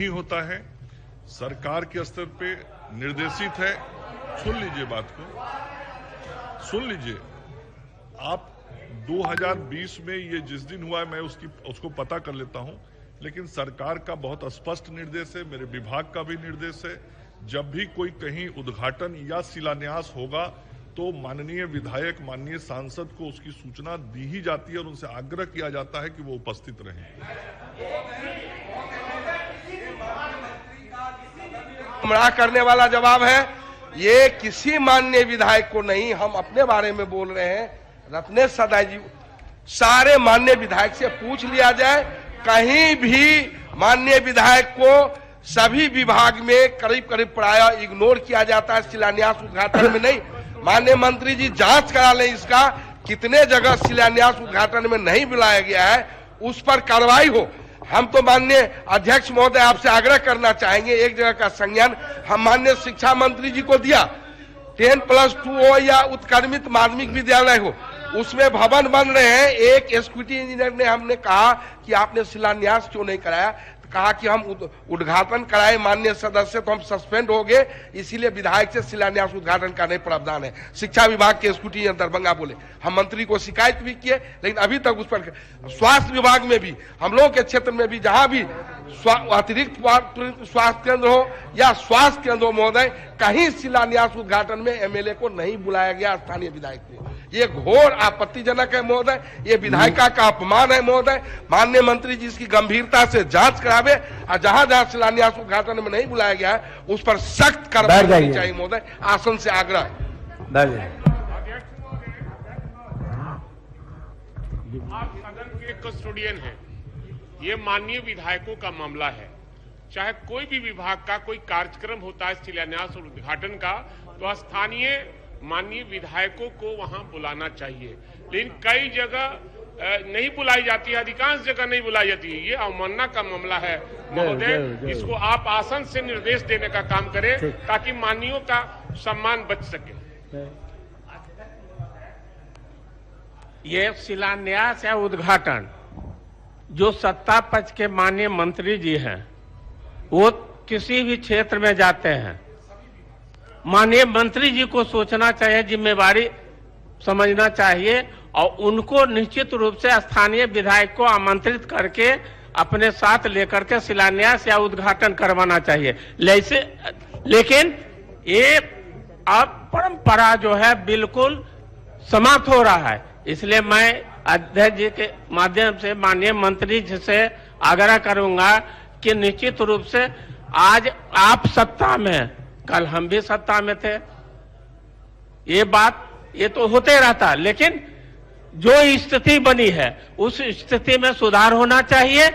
नहीं होता है, सरकार के स्तर पे निर्देशित है। सुन लीजिए बात को, सुन लीजिए आप। 2020 में ये जिस दिन हुआ है मैं उसको पता कर लेता हूं, लेकिन सरकार का बहुत स्पष्ट निर्देश है, मेरे विभाग का भी निर्देश है, जब भी कोई कहीं उद्घाटन या शिलान्यास होगा तो माननीय विधायक, माननीय सांसद को उसकी सूचना दी ही जाती है और उनसे आग्रह किया जाता है कि वो उपस्थित रहें। गुमराह करने वाला जवाब है, ये किसी माननीय विधायक को नहीं, हम अपने बारे में बोल रहे हैं। रत्नेश सदा जी, सारे माननीय विधायक से पूछ लिया जाए, कहीं भी माननीय विधायक को सभी विभाग में करीब करीब प्राय इग्नोर किया जाता है, शिलान्यास उद्घाटन में नहीं। माननीय मंत्री जी जांच करा लें इसका, कितने जगह शिलान्यास उद्घाटन में नहीं बुलाया गया है, उस पर कार्रवाई हो। हम तो माननीय अध्यक्ष महोदय आपसे आग्रह करना चाहेंगे, एक जगह का संज्ञान हम माननीय शिक्षा मंत्री जी को दिया, 10+2 हो या उत्क्रमित माध्यमिक विद्यालय हो, उसमें भवन बन रहे हैं। एक एग्जीक्यूटिव इंजीनियर ने हमने कहा कि आपने शिलान्यास क्यों नहीं कराया, कहा कि हम उद्घाटन कराए माननीय सदस्य तो हम सस्पेंड हो गए, इसीलिए विधायक से शिलान्यास उद्घाटन का नहीं प्रावधान है। शिक्षा विभाग के एग्जीक्यूटिव इंजीनियर दरभंगा बोले, हम मंत्री को शिकायत भी किए, लेकिन अभी तक उस पर। स्वास्थ्य विभाग में भी, हम लोगों के क्षेत्र में भी, जहां भी अतिरिक्त स्वास्थ्य केंद्र हो या स्वास्थ्य केंद्र हो महोदय, कहीं शिलान्यास उद्घाटन में एमएलए को नहीं बुलाया गया, स्थानीय विधायक को। ये घोर आपत्तिजनक है महोदय, ये विधायिका का अपमान है महोदय। माननीय मंत्री जी इसकी गंभीरता से जांच करावे और जहां जहां शिलान्यास उद्घाटन में नहीं बुलाया गया है उस पर सख्त कार्रवाई करनी चाहिए महोदय, आसन से आग्रह है। आप सदन के कस्टोडियन हैं, ये माननीय विधायकों का मामला है। चाहे कोई भी विभाग का कोई कार्यक्रम होता है शिलान्यास और उद्घाटन का, तो स्थानीय माननीय विधायकों को वहां बुलाना चाहिए, लेकिन कई जगह नहीं बुलाई जाती है, अधिकांश जगह नहीं बुलाई जाती है। ये अवमानना का मामला है महोदय, इसको आप आसन से निर्देश देने का काम करें ताकि माननीयों का सम्मान बच सके। ये शिलान्यास या उद्घाटन जो सत्ता पक्ष के माननीय मंत्री जी हैं, वो किसी भी क्षेत्र में जाते हैं, माननीय मंत्री जी को सोचना चाहिए, जिम्मेवारी समझना चाहिए और उनको निश्चित रूप से स्थानीय विधायक को आमंत्रित करके अपने साथ लेकर के शिलान्यास या उद्घाटन करवाना चाहिए। लेकिन ये अब परंपरा जो है बिल्कुल समाप्त हो रहा है। इसलिए मैं अध्यक्ष जी के माध्यम से माननीय मंत्री जी से आग्रह करूंगा कि निश्चित रूप से आज आप सत्ता में, कल हम भी सत्ता में थे, ये तो होते रहता, लेकिन जो स्थिति बनी है उस स्थिति में सुधार होना चाहिए।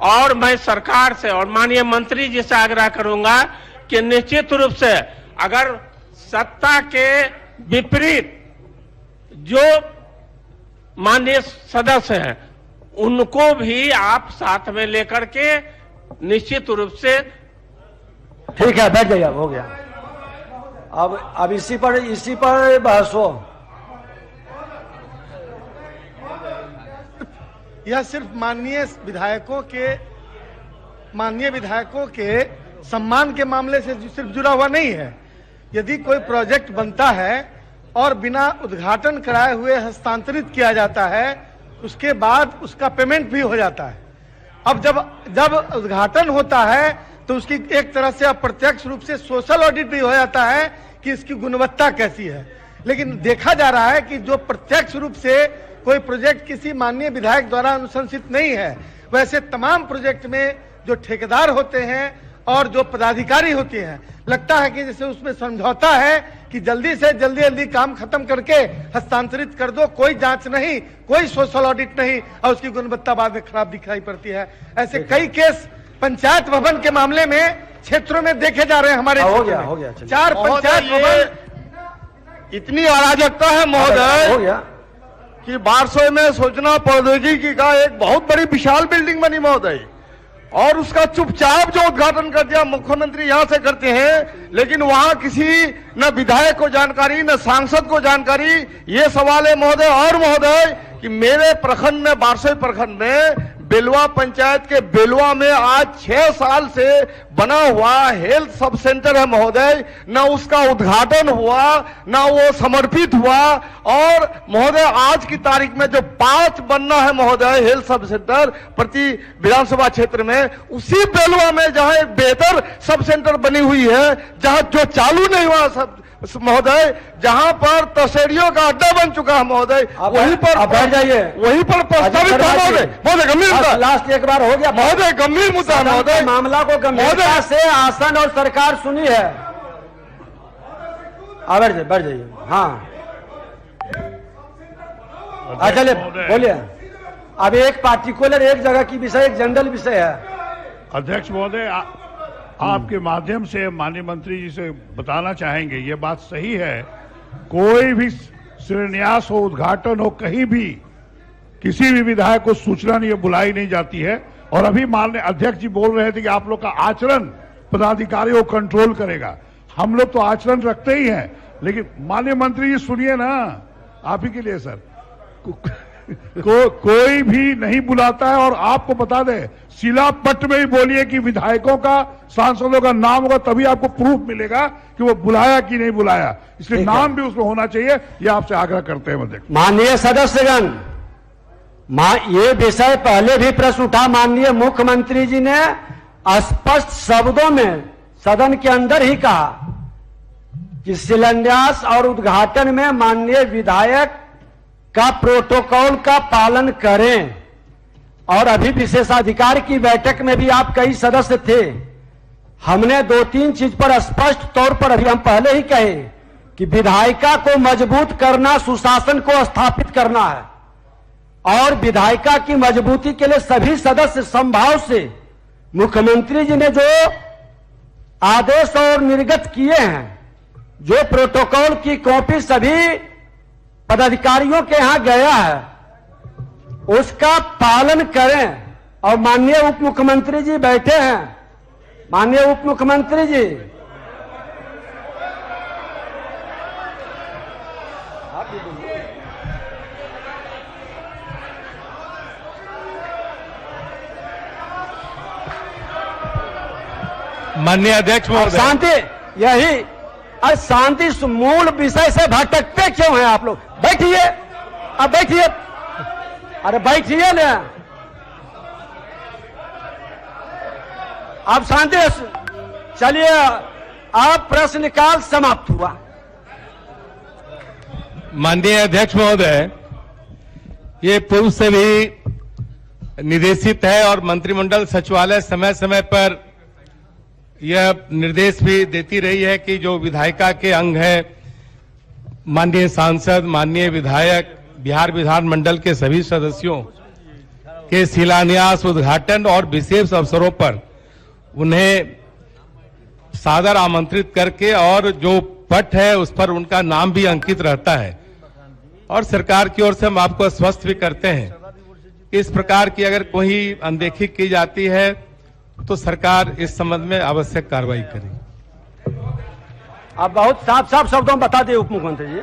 और मैं सरकार से और माननीय मंत्री जी से आग्रह करूंगा कि निश्चित रूप से अगर सत्ता के विपरीत जो माननीय सदस्य हैं उनको भी आप साथ में लेकर के निश्चित रूप से। ठीक है, बैठ जाइए, हो गया। अब इसी पर बहस हो। यह सिर्फ माननीय विधायकों के सम्मान के मामले से सिर्फ जुड़ा हुआ नहीं है। यदि कोई प्रोजेक्ट बनता है और बिना उद्घाटन कराए हुए हस्तांतरित किया जाता है, उसके बाद उसका पेमेंट भी हो जाता है। अब जब उद्घाटन होता है तो उसकी एक तरह से अप्रत्यक्ष रूप से सोशल ऑडिट भी हो जाता है कि इसकी गुणवत्ता कैसी है। लेकिन देखा जा रहा है कि जो प्रत्यक्ष रूप से कोई प्रोजेक्ट किसी माननीय विधायक द्वारा अनुशंसित नहीं है, वैसे तमाम प्रोजेक्ट में जो ठेकेदार होते हैं और जो पदाधिकारी होते हैं, लगता है कि जैसे उसमें समझौता है कि जल्दी से जल्दी काम खत्म करके हस्तांतरित कर दो, कोई जांच नहीं, कोई सोशल ऑडिट नहीं, और उसकी गुणवत्ता बाद में खराब दिखाई पड़ती है। ऐसे कई केस पंचायत भवन के मामले में क्षेत्रों में देखे जा रहे हैं हमारे। हो गया 4 पंचायत भवन। इतनी अराजकता है महोदय कि बारसोई में सूचना प्रौद्योगिकी का एक बहुत बड़ी विशाल बिल्डिंग बनी महोदय, और उसका चुपचाप जो उद्घाटन कर दिया मुख्यमंत्री यहां से करते हैं, लेकिन वहां किसी न विधायक को जानकारी न सांसद को जानकारी। ये सवाल है महोदय। और महोदय कि मेरे प्रखंड में, बारसोई प्रखंड में बेलवा पंचायत के बेलवा में आज 6 साल से बना हुआ हेल्थ सब सेंटर है महोदय, न उसका उद्घाटन हुआ, न वो समर्पित हुआ। और महोदय आज की तारीख में जो 5 बनना है महोदय हेल्थ सब सेंटर प्रति विधानसभा क्षेत्र में, उसी बेलवा में जहां एक बेहतर सब सेंटर बनी हुई है, जहां जो चालू नहीं हुआ सब महोदय, जहां पर तसेड़ियों का अड्डा बन चुका है महोदय, वहीं पर बैठ जाइए, वहीं पर प्रस्तावित था महोदय गंभीर मुद्दा, लास्ट एक बार हो गया महोदय गंभीर मुद्दा है महोदय, मामला को गंभीरता से आसन और सरकार सुनी है। बैठ जाइए। हाँ चलिए बोलिए। अब एक पार्टिकुलर एक जगह की विषय, एक जनरल विषय है। अध्यक्ष महोदय, आपके माध्यम से माननीय मंत्री जी से बताना चाहेंगे, ये बात सही है, कोई भी शिलान्यास हो, उद्घाटन हो, कहीं भी किसी भी विधायक को सूचना नहीं बुलाई नहीं जाती है। और अभी माननीय अध्यक्ष जी बोल रहे थे कि आप लोग का आचरण पदाधिकारी को कंट्रोल करेगा। हम लोग तो आचरण रखते ही हैं, लेकिन माननीय मंत्री जी सुनिए ना, आप ही के लिए सर, कोई भी नहीं बुलाता है। और आपको बता दें, शिलापट में ही बोलिए कि विधायकों का, सांसदों का नाम होगा, तभी आपको प्रूफ मिलेगा कि वो बुलाया कि नहीं बुलाया, इसलिए नाम भी उसमें होना चाहिए। ये आपसे आग्रह करते हैं अध्यक्ष। माननीय सदस्यगण, ये विषय पहले भी प्रश्न उठा, माननीय मुख्यमंत्री जी ने स्पष्ट शब्दों में सदन के अंदर ही कहा कि शिलान्यास और उद्घाटन में माननीय विधायक का प्रोटोकॉल का पालन करें। और अभी विशेषाधिकार की बैठक में भी आप कई सदस्य थे, हमने 2-3 चीज पर स्पष्ट तौर पर अभी हम पहले ही कहे कि विधायिका को मजबूत करना, सुशासन को स्थापित करना है। और विधायिका की मजबूती के लिए सभी सदस्य समभाव से मुख्यमंत्री जी ने जो आदेश और निर्गत किए हैं, जो प्रोटोकॉल की कॉपी सभी पदाधिकारियों के यहां गया है, उसका पालन करें। और माननीय उप मुख्यमंत्री जी बैठे हैं, माननीय उप मुख्यमंत्री जी, माननीय अध्यक्ष महोदय, शांति, यही शांति मूल विषय से भटकते क्यों हैं आप लोग? बैठिए, अब बैठिए, अरे बैठिए ना, अब शांति। चलिए, अब प्रश्नकाल समाप्त हुआ। माननीय अध्यक्ष महोदय, ये पूर्व से भी निर्देशित है और मंत्रिमंडल सचिवालय समय समय पर यह निर्देश भी देती रही है कि जो विधायिका के अंग है, माननीय सांसद, माननीय विधायक, बिहार विधानमंडल के सभी सदस्यों के शिलान्यास, उद्घाटन और विशेष अवसरों पर उन्हें सादर आमंत्रित करके, और जो पट है उस पर उनका नाम भी अंकित रहता है। और सरकार की ओर से हम आपको आश्वस्त भी करते हैं, इस प्रकार की अगर कोई अनदेखी की जाती है तो सरकार इस संबंध में आवश्यक कार्रवाई करेगी। आप बहुत साफ साफ शब्दों में बता दिए उप मुख्यमंत्री जी।